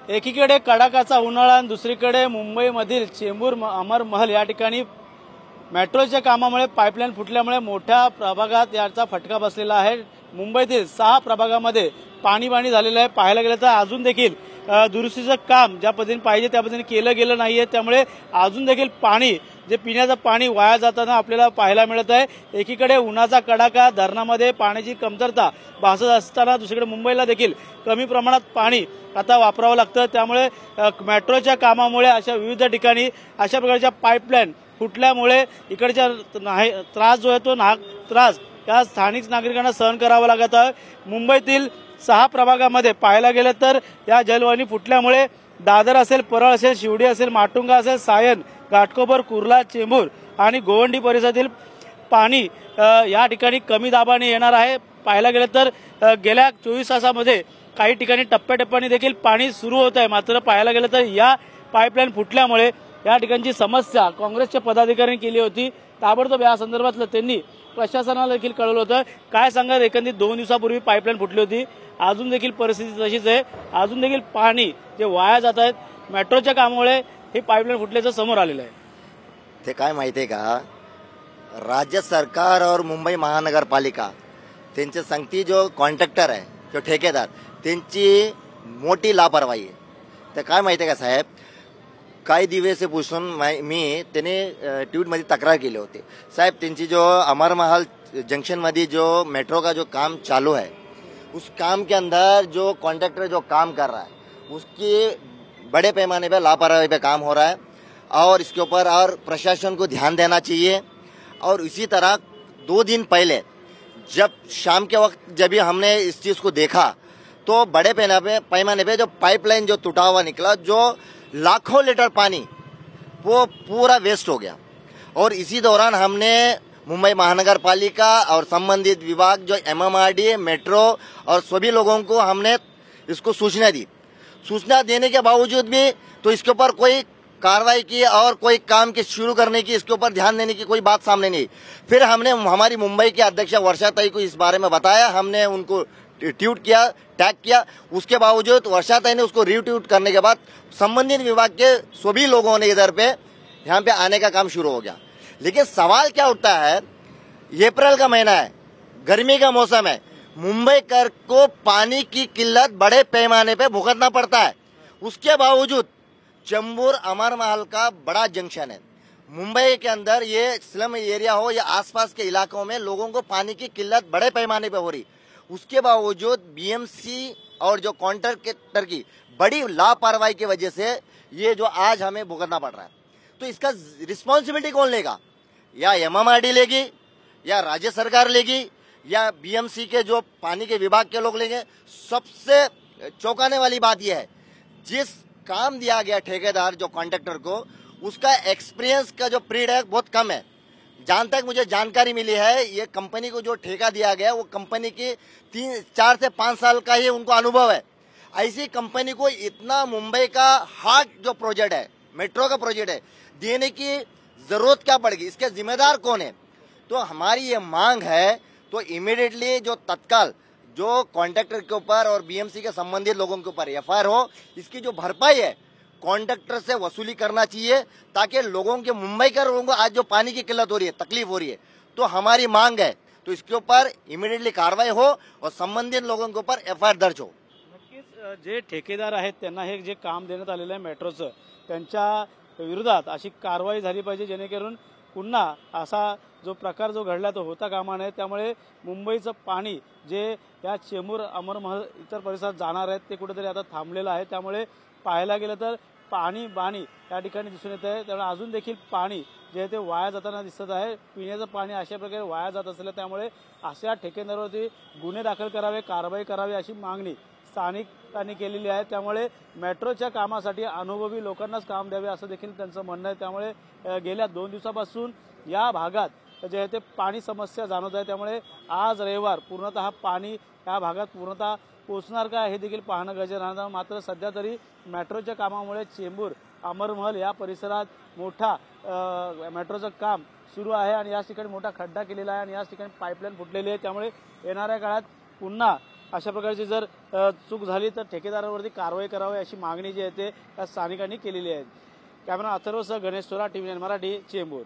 एकीकडे कडाक्याचा उन्हाळा आणि दुसरीकडे मुंबईमधील चेंबूर अमर महल या ठिकाणी मेट्रोच्या कामामुळे पाईपलाईन फुटल्यामुळे मोठ्या प्रभागात याचा फटका बसलेला आहे। मुंबईतील 6 प्रभागामध्ये पाणी झालेलं आहे। पाहायला गेलं तर अजून देखील दुरुस्तीचं काम ज्या पद्धतीने पाहिजे त्या पद्धतीने केलं गेलं नाहीये, त्यामुळे अजून देखील पाणी जे पिण्याचं पाणी वाया जाताना आपल्याला पाहायला मिळत आहे। एकीकडे उन्हाचा कडाका, धरणामध्ये पाण्याची कमतरता भासत असताना दुसरीकडे मुंबईला देखील कमी प्रमाणात पाणी आता वापरावं लागतं। त्यामुळे मेट्रोच्या कामामुळे अशा विविध ठिकाणी अशा प्रकारच्या पाईपलाईन फुटल्यामुळे इकडच्या त्रास जो आहे तो त्रास या स्थानिक नागरिकांना सहन करावा लागत आहे। मुंबईतील 6 प्रभागामध्ये पाहायला गेलं तर या जलवाहिनी फुटल्यामुळे दादर असेल, परळ असेल, शिवडी असेल, माटुंगा असेल, सायन, घाटकोपर, कुर्ला, चेंबूर आणि गोवंडी परिसरातील पाणी या ठिकाणी कमी दाबाने येणार आहे। पाहायला गेलं तर गेल्या 24 तासामध्ये काही ठिकाणी टप्प्याटप्प्याने देखील पाणी सुरू होत आहे। मात्र पाहायला गेलं तर या पाईपलाईन फुटल्यामुळे या ठिकाणची समस्या काँग्रेसच्या पदाधिकाऱ्यांनी केली होती। ताबडतोब या संदर्भातलं त्यांनी प्रशासनाला देखील कळवलं होतं। काय सांगत, एकंदरीत 2 दिवसापूर्वी पाईपलाईन फुटली होती, अजून देखील परिस्थिती तशीच आहे, अजून देखील पाणी जे वाया जात आहेत मेट्रोच्या कामामुळे ही पाईपलाईन फुटल्याचं समोर आलेलं आहे। ते काय माहिती आहे का, राज्य सरकार और मुंबई महानगरपालिका त्यांचे सांगती जो कॉन्ट्रॅक्टर आहे, जो ठेकेदार, त्यांची मोठी लापरवाही आहे। ते काय माहिती आहे का साहेब, काही दिवसापासून मी त्याने ट्विटमध्ये तक्रार केली होती। साहेब, त्यांची जो अमर महल जंक्शन मध्ये जो मेट्रो का जो काम चालू है, उस काम के अंदर जो कॉन्ट्रैक्टर जो काम कर रहा है उसकी बड़े पैमाने पे लापरवाही पे काम हो रहा है और इसके ऊपर और प्रशासन को ध्यान देना चाहिए। और इसी तरह 2 दिन पहले जब शाम के वक्त जब भी हमने इस चीज को देखा तो बड़े पैमाने पे जो पाइपलाइन जो टूटा हुआ निकला, जो लाखों लीटर पानी वो पूरा वेस्ट हो गया। और इसी दौरान हमने मुंबई महानगर पालिका और संबंधित विभाग जो MMRDA, मेट्रो और सभी लोगों को हमने इसको सूचना दी। सूचना देने के बावजूद भी तो इसके ऊपर कोई कार्रवाई की और कोई काम के शुरू करने की, इसके ऊपर ध्यान देने की कोई बात सामने नहीं। फिर हमने हमारी मुंबई के अध्यक्ष वर्षा ताई को इस बारे में बताया, हमने उनको ट्वीट किया, टैग किया। उसके बावजूद वर्षा ताई ने उसको रीट्वीट करने के बाद संबंधित विभाग के सभी लोगों ने इधर पे यहाँ पे आने का काम शुरू हो गया। लेकिन सवाल क्या उठता है, अप्रैल का महीना है, गर्मी का मौसम है, मुंबई कर को पानी की किल्लत बड़े पैमाने पे भुगतना पड़ता है। उसके बावजूद चेंबूर अमर महल का बड़ा जंक्शन है, मुंबई के अंदर ये स्लम एरिया हो या आसपास के इलाकों में लोगों को पानी की किल्लत बड़े पैमाने पे हो रही। उसके बावजूद BMC और जो कॉन्ट्रैक्टर की बड़ी लापरवाही की वजह से ये जो आज हमें भुगतना पड़ रहा है। तो इसका रिस्पॉन्सिबिलिटी कौन लेगा? या MMRD लेगी, या राज्य सरकार लेगी, या BMC के जो पानी के विभाग के लोग लेंगे? सबसे चौंकाने वाली बात यह है, जिस काम दिया गया ठेकेदार जो कॉन्ट्रैक्टर को, उसका एक्सपीरियंस का जो पीरियड है बहुत कम है। जहां तक मुझे जानकारी मिली है, ये कंपनी को जो ठेका दिया गया वो कंपनी की 4 से 5 साल का ही उनको अनुभव है। ऐसी कंपनी को इतना मुंबई का हार्ट जो प्रोजेक्ट है, मेट्रो का प्रोजेक्ट है, देने की जरूरत क्या पड़ेगी? इसके जिम्मेदार कौन है? तो हमारी ये मांग है तो इमीडिएटली जो तत्काल जो कॉन्ट्रैक्टर के ऊपर और BMC के संबंधित लोगों के ऊपर FIR हो, इसकी जो भरपाई है कॉन्ट्रैक्टर से वसूली करना चाहिए, ताकि लोगों के, मुंबई के लोगों को आज जो पानी की किल्लत हो रही है, तकलीफ हो रही है, तो हमारी मांग है तो इसके ऊपर इमीडिएटली कार्रवाई हो और संबंधित लोगों के ऊपर FIR दर्ज हो। नक्कीच जे ठेकेदार आहेत त्यांना हे जे काम देण्यात आलेलं आहे मेट्रोचं, त्यांच्या विरोधात अशी कारवाई झाली पाहिजे, जेणेकरून पुन्हा असा जो प्रकार जो घडला तो होता कामा नये। त्यामुळे मुंबईचं पाणी जे या चेंबूर अमर महल इतर परिसरात जाणार आहेत ते कुठेतरी आता थांबलेलं आहे। त्यामुळे पाहायला गेलं तर पाणी या ठिकाणी दिसून येत आहे। त्यामुळे अजून देखील पाणी जे ते वाया जाताना दिसत आहे। पिण्याचं पाणी अशा प्रकारे वाया जात असल्याने त्यामुळे अशा ठेकेदारावरती गुन्हे दाखल करावे, कारवाई करावी अशी मागणी स्थानिकांनी केलेली आहे। त्यामुळे मेट्रोच्या कामासाठी अनुभवी लोकांनाच काम द्यावे असं देखील त्यांचं म्हणणं आहे। त्यामुळे गेल्या 2 दिवसापासून या भागात जे ते पाणी समस्या जाणवत आहे। त्यामुळे आज रविवार पूर्णतः पाणी या भागात पूर्णतः पोहोचणार का हे देखील पाहणं गरजेचं राहणार। मात्र सध्या तरी मेट्रोच्या कामामुळे चेंबूर अमर महल या परिसरात मोठा मेट्रोचं काम सुरू आहे आणि याच ठिकाणी मोठा खड्डा केलेला आहे आणि याच ठिकाणी पाईपलाईन फुटलेली आहे। त्यामुळे येणाऱ्या काळात पुन्हा अशा प्रकारची जर चूक झाली तर ठेकेदारांवरती कारवाई करावी अशी मागणी जी आहे ते या स्थानिकांनी केलेली आहे. कॅमेरा अथर्वसह गणेश सोरा, टीव्ही 9 मराठी, चेंबूर.